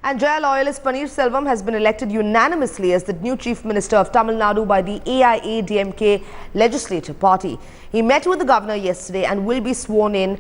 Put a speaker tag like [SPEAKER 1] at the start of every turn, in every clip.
[SPEAKER 1] And Jaya loyalist Panneerselvam has been elected unanimously as the new Chief Minister of Tamil Nadu by the AIADMK Legislative Party. He met with the governor yesterday and will be sworn in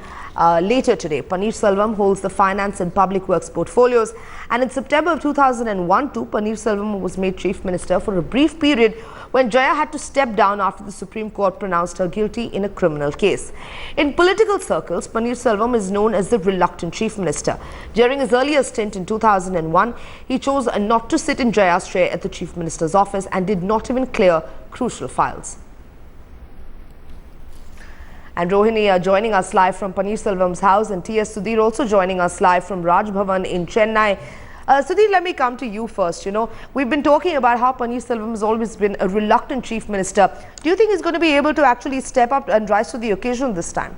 [SPEAKER 1] later today. Panneerselvam holds the finance and public works portfolios, and in September of 2001 too, Panneerselvam was made Chief Minister for a brief period when Jaya had to step down after the Supreme Court pronounced her guilty in a criminal case. In political circles, Panneerselvam is known as the reluctant Chief Minister. During his earlier stint in 2001, he chose not to sit in Jaya's chair at the Chief Minister's office and did not even clear crucial files. And Rohini joining us live from Panneerselvam's house, and T.S. Sudhir also joining us live from Raj Bhavan in Chennai. Sudhir, let me come to you first. You know, we've been talking about how Panneerselvam has always been a reluctant Chief Minister. Do you think he's going to be able to actually step up and rise to the occasion this time?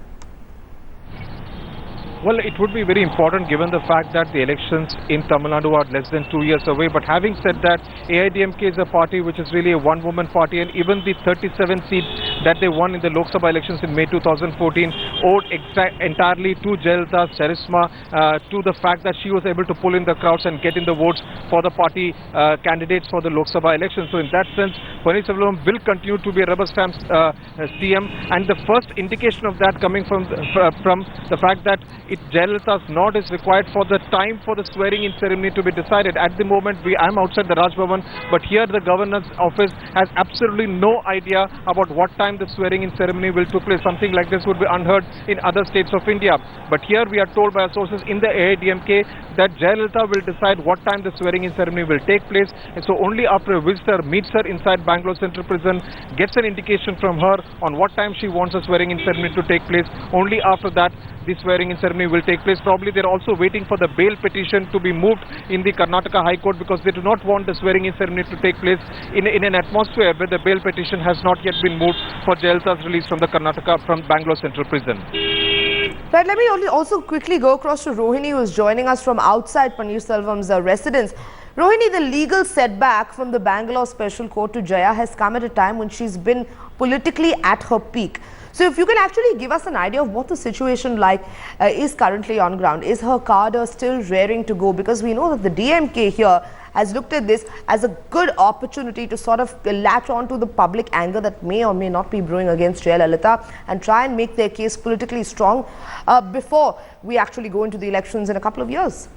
[SPEAKER 2] Well, it would be very important given the fact that the elections in Tamil Nadu are less than 2 years away. But having said that, AIADMK is a party which is really a one-woman party, and even the 37 seats that they won in the Lok Sabha elections in May 2014 owed entirely to Jayalaitha's charisma, to the fact that she was able to pull in the crowds and get in the votes for the party candidates for the Lok Sabha elections. So in that sense, Panneerselvam will continue to be a rubber stamp CM, and the first indication of that coming from the fact that Jayalaitha's nod is required for the time for the swearing-in ceremony to be decided. At the moment, I'm outside the Raj Bhavan, but here the governor's office has absolutely no idea about what time the swearing-in ceremony will take place. Something like this would be unheard in other states of India. But here we are told by our sources in the AIADMK that Jayalaitha will decide what time the swearing-in ceremony will take place. And so only after a visitor meets her inside Bangalore Central Prison, gets an indication from her on what time she wants the swearing-in ceremony to take place, only after that the swearing-in ceremony will take place. Probably they're also waiting for the bail petition to be moved in the Karnataka High Court, because they do not want the swearing-in ceremony to take place in an atmosphere where the bail petition has not yet been moved for Jayalaitha's release from from Bangalore Central Prison.
[SPEAKER 1] Right, let me also quickly go across to Rohini, who is joining us from outside Panneerselvam's residence. Rohini, the legal setback from the Bangalore Special Court to Jaya has come at a time when she's been politically at her peak. So if you can actually give us an idea of what the situation is currently on ground. Is her cadre still raring to go? Because we know that the DMK here has looked at this as a good opportunity to sort of latch on to the public anger that may or may not be brewing against Jayalaithaa and try and make their case politically strong before we actually go into the elections in a couple of years.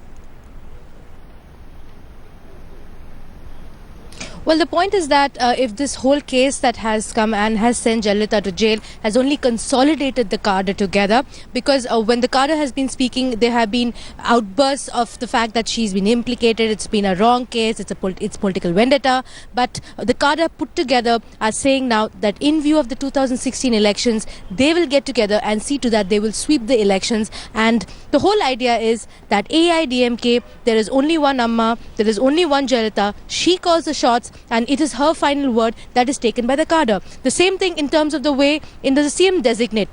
[SPEAKER 3] Well, the point is that if this whole case that has come and has sent Jayalaithaa to jail has only consolidated the cadre together, because when the cadre has been speaking, there have been outbursts of the fact that she's been implicated, it's been a wrong case, it's political vendetta. But the cadre put together are saying now that in view of the 2016 elections, they will get together and see to that they will sweep the elections. And the whole idea is that AIADMK, there is only one Amma, there is only one Jayalaithaa, she calls the shots, and it is her final word that is taken by the cadre. The same thing in terms of the way in the CM designate.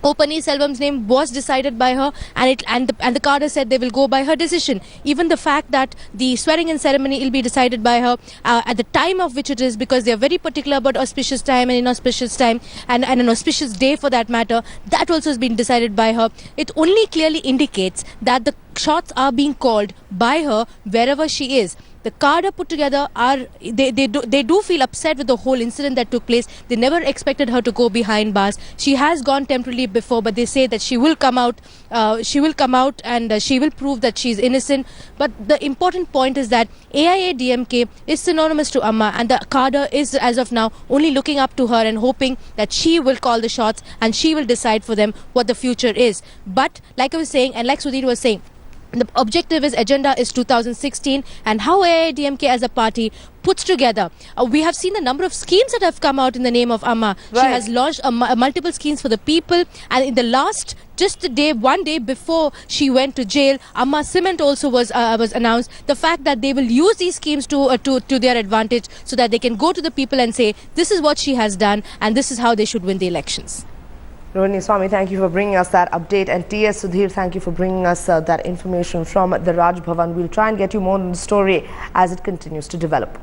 [SPEAKER 3] O Panneerselvam's name was decided by her, and the cadre said they will go by her decision. Even the fact that the swearing-in ceremony will be decided by her at the time of which it is, because they are very particular about auspicious time and inauspicious time, and an auspicious day for that matter, that also has been decided by her. It only clearly indicates that the shots are being called by her wherever she is. The cadre put together they do feel upset with the whole incident that took place. They never expected her to go behind bars. She has gone temporarily before, but they say that she will come out. And she will prove that she is innocent. But the important point is that AIADMK is synonymous to Amma, and the cadre is, as of now, only looking up to her and hoping that she will call the shots and she will decide for them what the future is. But like I was saying, and like Sudhir was saying, the objective agenda is 2016, and how AIADMK as a party puts together. We have seen the number of schemes that have come out in the name of Amma. Right. She has launched multiple schemes for the people, and in the last, one day before she went to jail, Amma Cement also was announced. The fact that they will use these schemes to their advantage, so that they can go to the people and say, this is what she has done and this is how they should win the elections.
[SPEAKER 1] Rohini Swami, thank you for bringing us that update, and T.S. Sudhir, thank you for bringing us that information from the Raj Bhavan. We'll try and get you more on the story as it continues to develop.